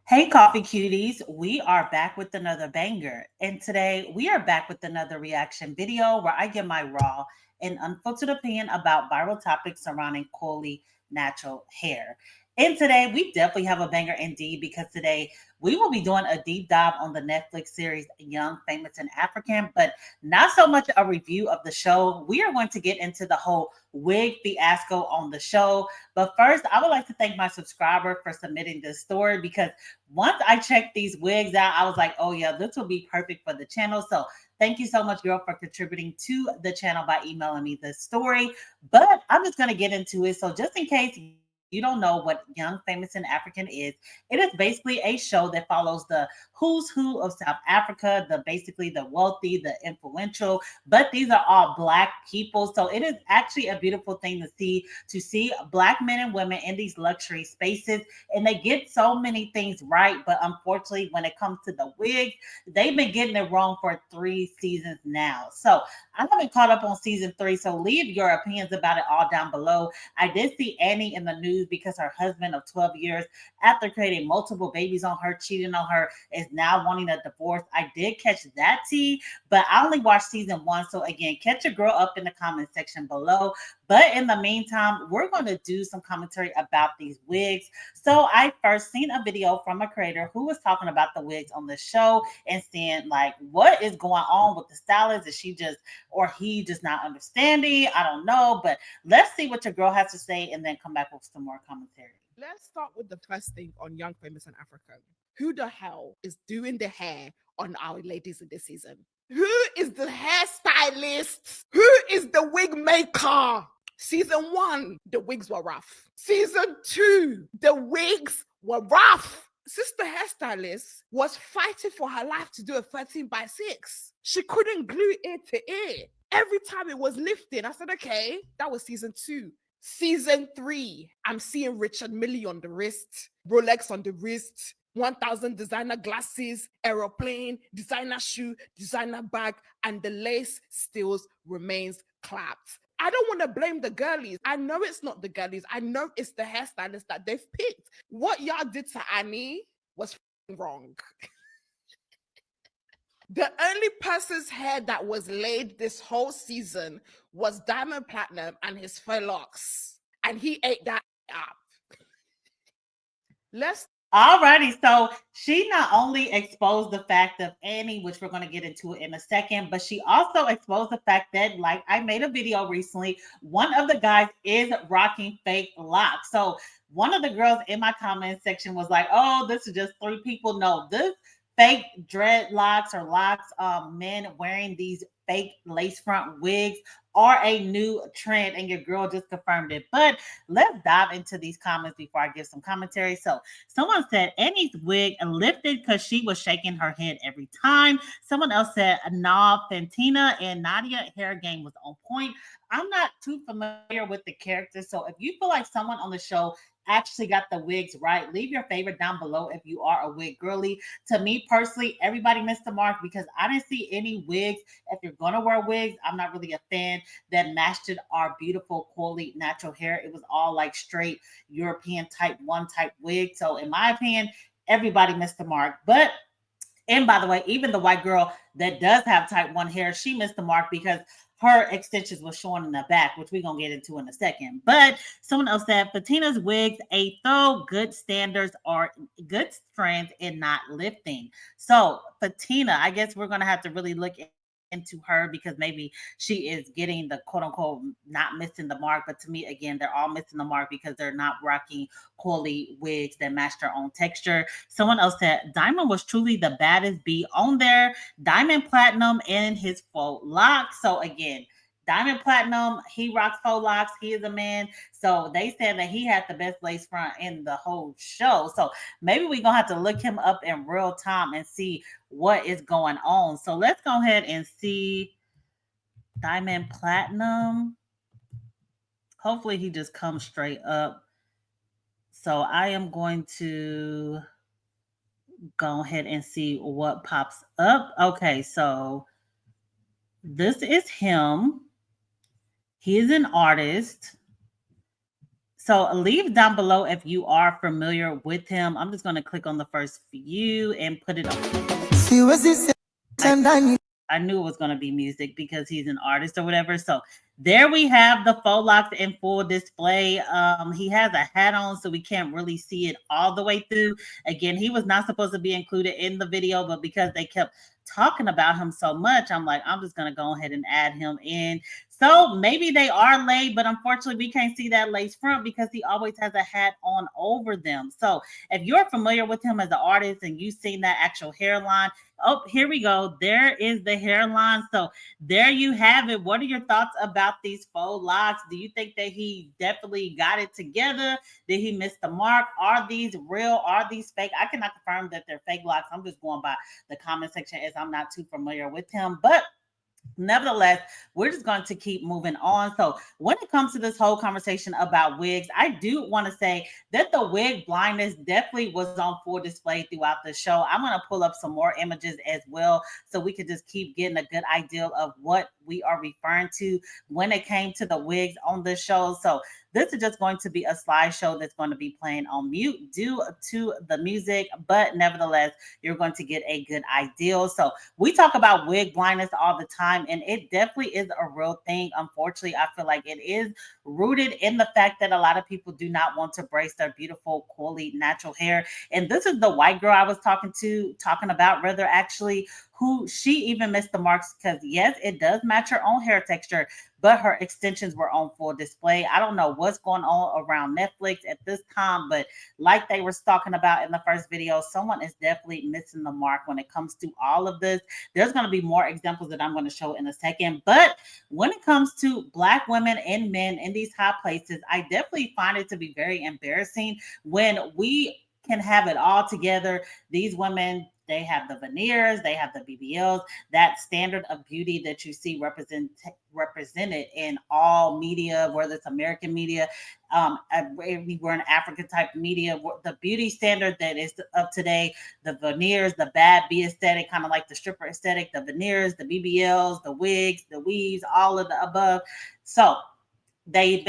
Hey, coffee cuties, we are back with another banger. And today we are back with another reaction video where I give my raw and unfiltered opinion about viral topics surrounding coily natural hair. And today we definitely have a banger indeed because today we will be doing a deep dive on the Netflix series Young, Famous, and African, but not so much a review of the show. We are going to get into the whole wig fiasco on the show. But first, I would like to thank my subscriber for submitting this story because once I checked these wigs out, I was like, oh yeah, this will be perfect for the channel. So thank you so much, girl, for contributing to the channel by emailing me this story. But I'm just gonna get into it. So just in case you don't know what Young, Famous, and African is, it is basically a show that follows the who's who of South Africa, the basically the wealthy, the influential, but these are all black people. So it is actually a beautiful thing to see black men and women in these luxury spaces, and they get so many things right, but unfortunately when it comes to the wig, they've been getting it wrong for 3 seasons now. So I haven't caught up on season 3, so leave your opinions about it all down below. I did see Annie in the news because her husband of 12 years, after creating multiple babies on her, cheating on her, is now wanting a divorce. I did catch that tea, but I only watched season 1. So again, catch your girl up in the comment section below. But in the meantime, we're going to do some commentary about these wigs. So I first seen a video from a creator who was talking about the wigs on the show and saying like, what is going on with the stylist? Is she just or he just not understanding? I don't know, but let's see what your girl has to say and then come back with some more commentary. Let's start with the first thing on Young, Famous, and African. Who the hell is doing the hair on our ladies in this season? Who is the hairstylist? Who is the wig maker? Season 1, the wigs were rough. Season 2, the wigs were rough. Sister hairstylist was fighting for her life to do a 13x6. She couldn't glue ear to ear. Every time it was lifting, I said, okay, that was season 2. Season 3, I'm seeing Richard Millie on the wrist, Rolex on the wrist, 1000 designer glasses, aeroplane, designer shoe, designer bag, and the lace still remains clapped. I don't want to blame the girlies. I know it's not the girlies. I know it's the hairstylist that they've picked. What y'all did to Annie was wrong. The only person's hair that was laid this whole season was Diamond Platinum and his faux locks. And he ate that up. Let's Alrighty, so she not only exposed the fact of Annie, which we're going to get into it in a second, but she also exposed the fact that, like I made a video recently, one of the guys is rocking fake locks. So one of the girls in my comment section was like, "Oh, this is just 3 people." No, this fake dreadlocks or locks, men wearing these fake lace front wigs are a new trend, and your girl just confirmed it. But let's dive into these comments before I give some commentary. So someone said Annie's wig lifted because she was shaking her head every time. Someone else said, nah, Fantina and Nadia hair game was on point. I'm not too familiar with the characters. So if you feel like someone on the show actually got the wigs right, leave your favorite down below if you are a wig girly. To me personally, everybody missed the mark because I didn't see any wigs. If you're gonna wear wigs, I'm not really a fan that matched it our beautiful, coily, natural hair. It was all like straight European type 1 type wig. So in my opinion, everybody missed the mark. But and by the way, even the white girl that does have type 1 hair, she missed the mark because her extensions were showing in the back, which we're gonna get into in a second. But someone else said Fatina's wigs, a thorough good standards are good strands and not lifting. So Fatina, I guess we're gonna have to really look into her because maybe she is getting the quote unquote not missing the mark. But to me, again, they're all missing the mark because they're not rocking coily wigs that match their own texture. Someone else said Diamond was truly the baddest bee on there. Diamond Platinum and his faux locks. So again, Diamond Platinum, he rocks faux locks. He is a man. So they said that he had the best lace front in the whole show. So maybe we're gonna have to look him up in real time and see what is going on. So let's go ahead and see Diamond Platinum. Hopefully he just comes straight up. So I am going to go ahead and see what pops up. Okay, so this is him. He is an artist. So leave down below if you are familiar with him. I'm just going to click on the first few and put it on. I knew it was going to be music because he's an artist or whatever. So there we have the faux locks in full display. He has a hat on, so we can't really see it all the way through. Again, he was not supposed to be included in the video, but because they kept talking about him so much, I'm like, I'm just going to go ahead and add him in. So maybe they are laid, but unfortunately, we can't see that lace front because he always has a hat on over them. So if you're familiar with him as an artist and you've seen that actual hairline, oh, here we go. There is the hairline. So there you have it. What are your thoughts about these faux locks? Do you think that he definitely got it together? Did he miss the mark? Are these real? Are these fake? I cannot confirm that they're fake locks. I'm just going by the comment section as I'm not too familiar with him. But nevertheless, we're just going to keep moving on. So when it comes to this whole conversation about wigs, I do want to say that the wig blindness definitely was on full display throughout the show. I'm going to pull up some more images as well so we could just keep getting a good idea of what we are referring to when it came to the wigs on the show. So this is just going to be a slideshow that's going to be playing on mute due to the music, but nevertheless, you're going to get a good idea. So we talk about wig blindness all the time, and it definitely is a real thing. Unfortunately, I feel like it is rooted in the fact that a lot of people do not want to brace their beautiful, curly, natural hair. And this is the white girl I was talking about, rather actually, who she even missed the marks because yes, it does match her own hair texture, but her extensions were on full display. I don't know what's going on around Netflix at this time, but like they were talking about in the first video, someone is definitely missing the mark when it comes to all of this. There's going to be more examples that I'm going to show in a second, but when it comes to Black women and men in these high places, I definitely find it to be very embarrassing when we can have it all together. These women, they have the veneers, they have the BBLs, that standard of beauty that you see represented in all media, whether it's American media, anywhere in African type media, the beauty standard that is of today, the veneers, the bad B aesthetic, kind of like the stripper aesthetic, the veneers, the BBLs, the wigs, the weaves, all of the above. So they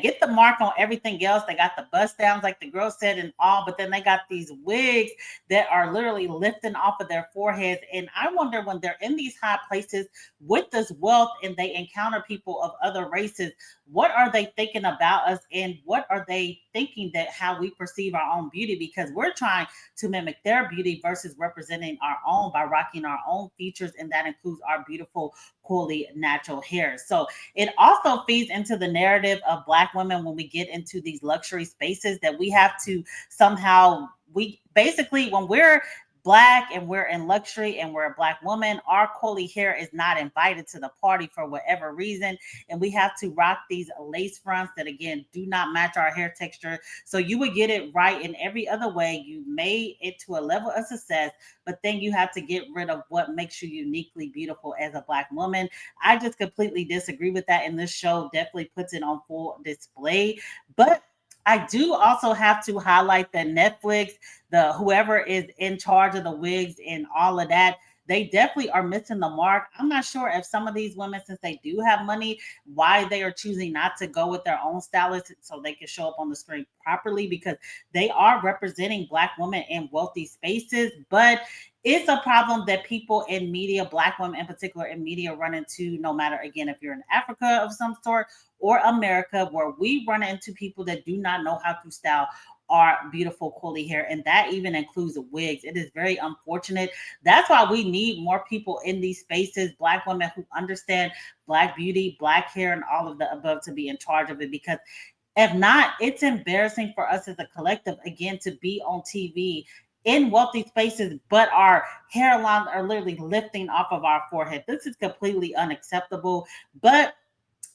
get the mark on everything else. They got the bust downs, like the girl said, and all, but then they got these wigs that are literally lifting off of their foreheads. And I wonder when they're in these high places with this wealth and they encounter people of other races, what are they thinking about us and what are they thinking that how we perceive our own beauty? Because we're trying to mimic their beauty versus representing our own by rocking our own features, and that includes our beautiful, curly, natural hair. So it also feeds into the narrative of Black women when we get into these luxury spaces that we have to somehow, we basically, when we're Black and we're in luxury and we're a Black woman, our curly hair is not invited to the party for whatever reason. And we have to rock these lace fronts that, again, do not match our hair texture. So you would get it right in every other way. You made it to a level of success, but then you have to get rid of what makes you uniquely beautiful as a Black woman. I just completely disagree with that. And this show definitely puts it on full display. But I do also have to highlight that Netflix, the whoever is in charge of the wigs and all of that, they definitely are missing the mark. I'm not sure if some of these women, since they do have money, why they are choosing not to go with their own stylist so they can show up on the screen properly, because they are representing Black women in wealthy spaces. But it's a problem that people in media, Black women in particular in media, run into, no matter, again, if you're in Africa of some sort or America, where we run into people that do not know how to style our beautiful curly hair, and that even includes wigs. It is very unfortunate. That's why we need more people in these spaces, Black women who understand Black beauty, Black hair, and all of the above, to be in charge of it. Because if not, it's embarrassing for us as a collective, again, to be on TV in wealthy spaces, but our hairlines are literally lifting off of our forehead. This is completely unacceptable. But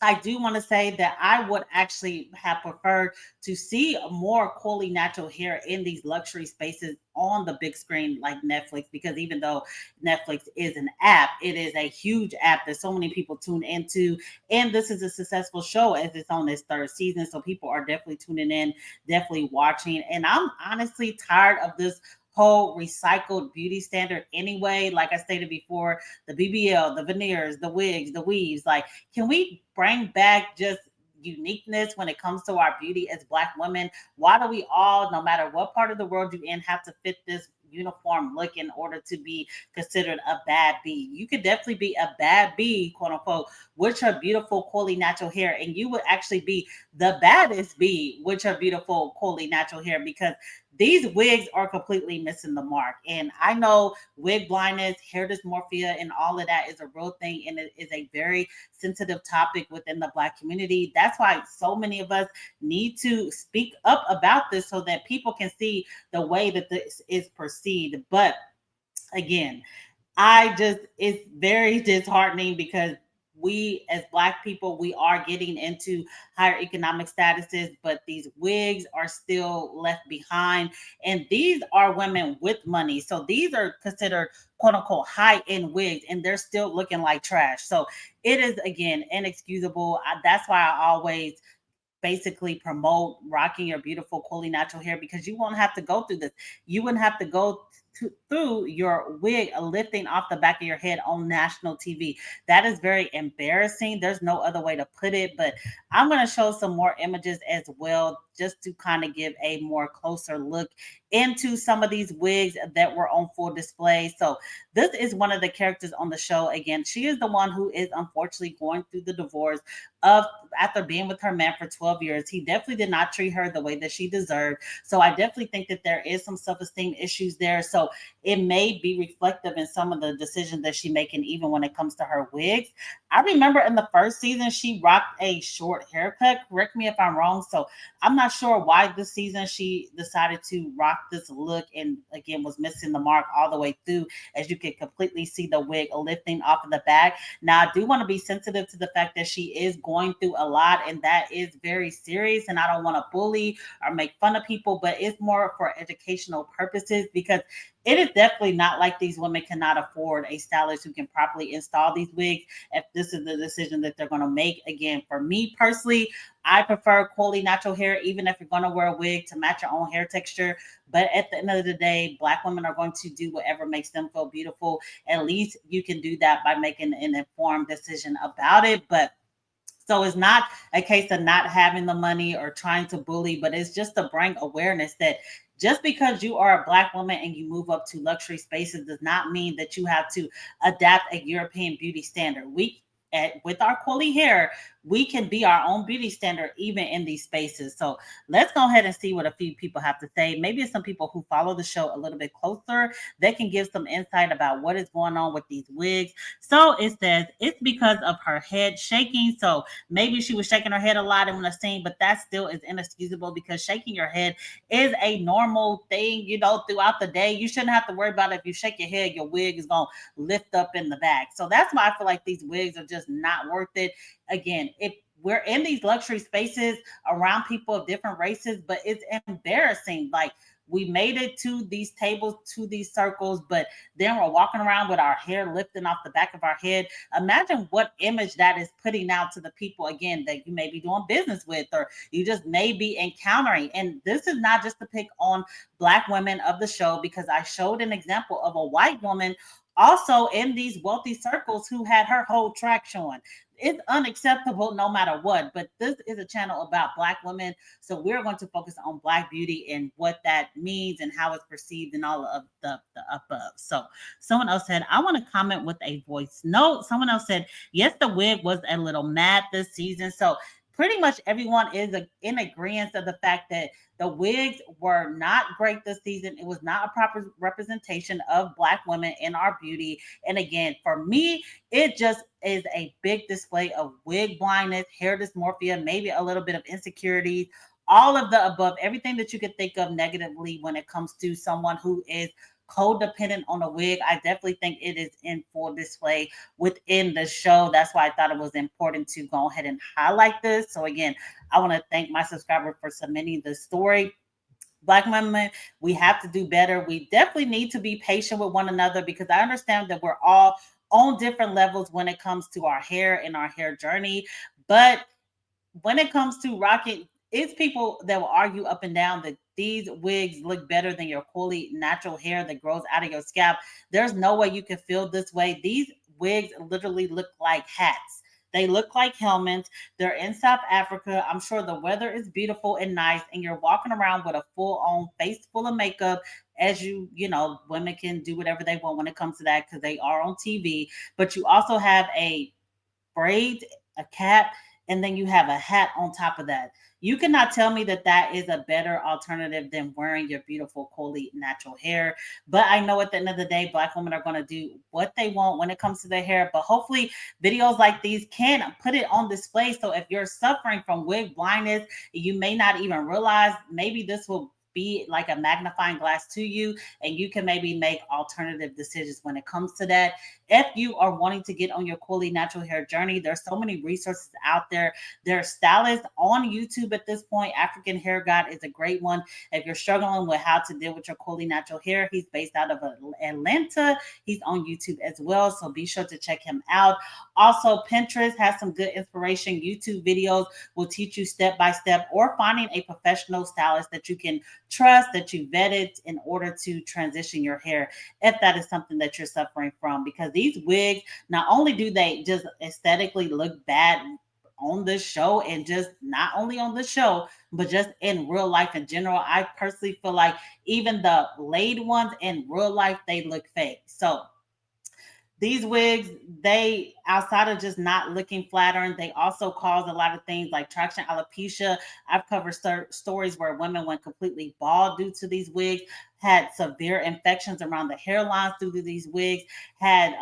I do want to say that I would actually have preferred to see more curly natural hair in these luxury spaces on the big screen like Netflix, because even though Netflix is an app, it is a huge app that so many people tune into. And this is a successful show as it's on its third season. So people are definitely tuning in, definitely watching. And I'm honestly tired of this whole recycled beauty standard anyway. Like I stated before, the BBL, the veneers, the wigs, the weaves. Like, can we bring back just uniqueness when it comes to our beauty as Black women? Why do we all, no matter what part of the world you're in, have to fit this uniform look in order to be considered a bad bee? You could definitely be a bad bee, quote unquote, with her beautiful, coily, natural hair, and you would actually be the baddest bee with her beautiful, coily, natural hair, because these wigs are completely missing the mark. And I know wig blindness, hair dysmorphia, and all of that is a real thing, and it is a very sensitive topic within the Black community. That's why so many of us need to speak up about this so that people can see the way that this is perceived. But again, it's very disheartening because we as Black people, we are getting into higher economic statuses, but these wigs are still left behind. And these are women with money. So these are considered quote unquote high end wigs, and they're still looking like trash. So it is, again, inexcusable. That's why I always basically promote rocking your beautiful, coolly natural hair, because you won't have to go through this. You wouldn't have to go through your wig lifting off the back of your head on national TV. That is very embarrassing. There's no other way to put it. But I'm going to show some more images as well, just to kind of give a more closer look into some of these wigs that were on full display. So this is one of the characters on the show. Again, she is the one who is unfortunately going through the divorce of after being with her man for 12 years. He definitely did not treat her the way that she deserved. So I definitely think that there is some self-esteem issues there. So it may be reflective in some of the decisions that she's making, even when it comes to her wigs. I remember in the first season, she rocked a short haircut. Correct me if I'm wrong. So I'm not sure why this season she decided to rock this look, and again was missing the mark all the way through, as you can completely see the wig lifting off of the back. Now, I do want to be sensitive to the fact that she is going through a lot, and that is very serious. And I don't want to bully or make fun of people, but it's more for educational purposes, because it is definitely not like these women cannot afford a stylist who can properly install these wigs if this is the decision that they're going to make. Again, for me personally, I prefer coily natural hair, even if you're going to wear a wig to match your own hair texture. But at the end of the day, Black women are going to do whatever makes them feel beautiful. At least you can do that by making an informed decision about it. But so it's not a case of not having the money or trying to bully, but it's just to bring awareness that just because you are a Black woman and you move up to luxury spaces does not mean that you have to adapt a European beauty standard. With our curly hair, we can be our own beauty standard even in these spaces. So let's go ahead and see what a few people have to say. Maybe some people who follow the show a little bit closer, they can give some insight about what is going on with these wigs. So it says it's because of her head shaking. So maybe she was shaking her head a lot in the scene, but that still is inexcusable, because shaking your head is a normal thing, throughout the day. You shouldn't have to worry about it. If you shake your head, your wig is going to lift up in the back. So that's why I feel like these wigs are just not worth it. Again, if we're in these luxury spaces around people of different races, but it's embarrassing. Like, we made it to these tables, to these circles, but then we're walking around with our hair lifting off the back of our head. Imagine what image that is putting out to the people, again, that you may be doing business with, or you just may be encountering. And this is not just to pick on Black women of the show, because I showed an example of a white woman also in these wealthy circles who had her whole track showing. It's unacceptable no matter what. But this is a channel about Black women, so we're going to focus on Black beauty and what that means and how it's perceived and all of the above. So someone else said, I want to comment with a voice note. Someone else said, yes, the wig was a little mad this season. So pretty much everyone is in agreement of the fact that the wigs were not great this season. It was not a proper representation of Black women in our beauty. And again, for me, it just is a big display of wig blindness, hair dysmorphia, maybe a little bit of insecurities, all of the above, everything that you could think of negatively when it comes to someone who is codependent on a wig. I definitely think it is in full display within the show. That's why I thought it was important to go ahead and highlight this. So again, I want to thank my subscriber for submitting the story. Black women, we have to do better. We definitely need to be patient with one another, because I understand that we're all on different levels when it comes to our hair and our hair journey. But when it comes to rocking, it's people that will argue up and down that these wigs look better than your fully natural hair that grows out of your scalp. There's no way you can feel this way. These wigs literally look like hats They look like helmets. They're in South Africa. I'm sure the weather is beautiful and nice, and you're walking around with a full on face full of makeup. As women can do whatever they want when it comes to that because they are on TV. But you also have a braids, a cap, and then you have a hat on top of that. You cannot tell me that that is a better alternative than wearing your beautiful, curly, natural hair. But I know at the end of the day, Black women are going to do what they want when it comes to their hair. But hopefully, videos like these can put it on display. So if you're suffering from wig blindness, you may not even realize maybe this will be like a magnifying glass to you, and you can maybe make alternative decisions when it comes to that. If you are wanting to get on your curly natural hair journey, there's so many resources out there. There's stylists on YouTube at this point. African Hair God is a great one. If you're struggling with how to deal with your curly natural hair, he's based out of Atlanta. He's on YouTube as well, so be sure to check him out. Also, Pinterest has some good inspiration. YouTube videos will teach you step by step, or finding a professional stylist that you can trust, that you vetted in order to transition your hair if that is something that you're suffering from. Because these wigs, not only do they just aesthetically look bad on the show, and just not only on the show, but just in real life in general, I personally feel like even the laid ones in real life, they look fake. So these wigs, they, outside of just not looking flattering, they also cause a lot of things like traction alopecia. I've covered stories where women went completely bald due to these wigs, had severe infections around the hairlines due to these wigs, had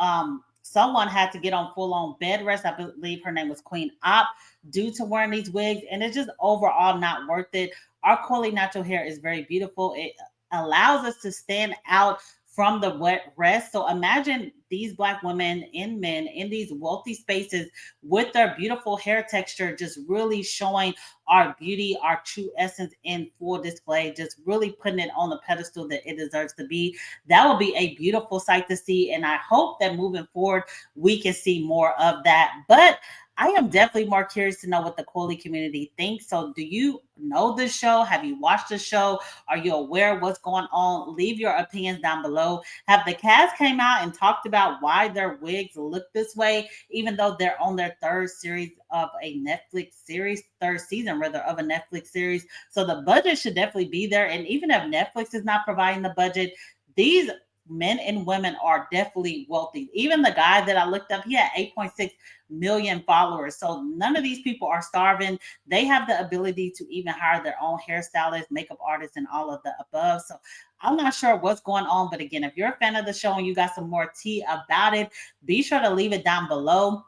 someone had to get on full on bed rest. I believe her name was Queen Op, due to wearing these wigs, and it's just overall not worth it. Our curly natural hair is very beautiful. It allows us to stand out from the wet rest. So imagine these Black women and men in these wealthy spaces with their beautiful hair texture, just really showing our beauty, our true essence in full display, just really putting it on the pedestal that it deserves to be. That will be a beautiful sight to see. And I hope that moving forward, we can see more of that. But I am definitely more curious to know what the Coley community thinks. So, do you know this show? Have you watched the show? Are you aware of what's going on? Leave your opinions down below. Have the cast came out and talked about why their wigs look this way, even though they're on their third series of a Netflix series, third season rather of a Netflix series? So the budget should definitely be there. And even if Netflix is not providing the budget, these men and women are definitely wealthy. Even the guy that I looked up, he had 8.6 million followers. So none of these people are starving. They have the ability to even hire their own hairstylist, makeup artists, and all of the above. So I'm not sure what's going on. But again, if you're a fan of the show and you got some more tea about it, be sure to leave it down below.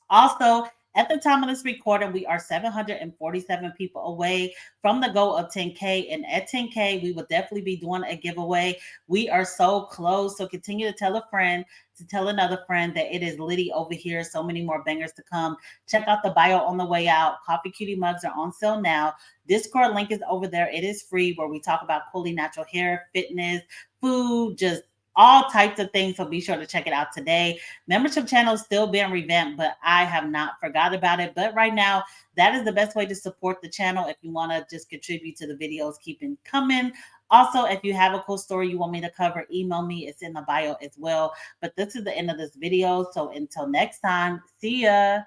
Also, at the time of this recording, we are 747 people away from the goal of 10K. And at 10K, we will definitely be doing a giveaway. We are so close. So continue to tell a friend, to tell another friend that it is litty over here. So many more bangers to come. Check out the bio on the way out. Coffee Cutie mugs are on sale now. Discord link is over there. It is free, where we talk about fully natural hair, fitness, food, just all types of things. So be sure to check it out today. Membership channel is still being revamped, but I have not forgot about it. But right now, that is the best way to support the channel. If you want to just contribute to the videos, keep them coming. Also, if you have a cool story you want me to cover, email me. It's in the bio as well. But this is the end of this video. So until next time, see ya.